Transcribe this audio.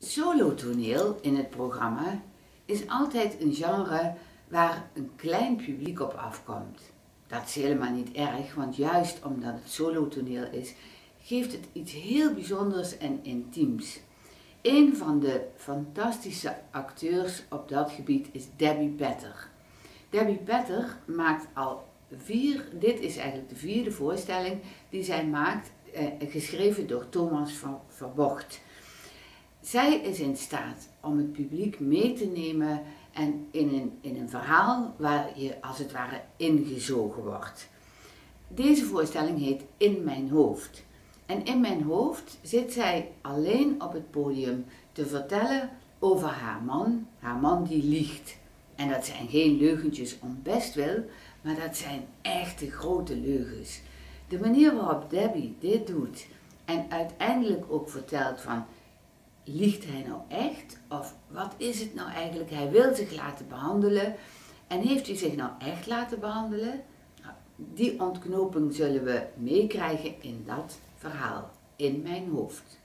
Solotoneel in het programma is altijd een genre waar een klein publiek op afkomt. Dat is helemaal niet erg, want juist omdat het solotoneel is, geeft het iets heel bijzonders en intiems. Een van de fantastische acteurs op dat gebied is Debbie Petter. Debbie Petter maakt dit is eigenlijk de vierde voorstelling die zij maakt, geschreven door Thomas van Verbocht. Zij is in staat om het publiek mee te nemen en in een verhaal waar je als het ware ingezogen wordt. Deze voorstelling heet In mijn hoofd. En in mijn hoofd zit zij alleen op het podium te vertellen over haar man die liegt. En dat zijn geen leugentjes om bestwil, maar dat zijn echte grote leugens. De manier waarop Debbie dit doet en uiteindelijk ook vertelt van, liegt hij nou echt? Of wat is het nou eigenlijk? Hij wil zich laten behandelen. En heeft hij zich nou echt laten behandelen? Nou, die ontknoping zullen we meekrijgen in dat verhaal, In mijn hoofd.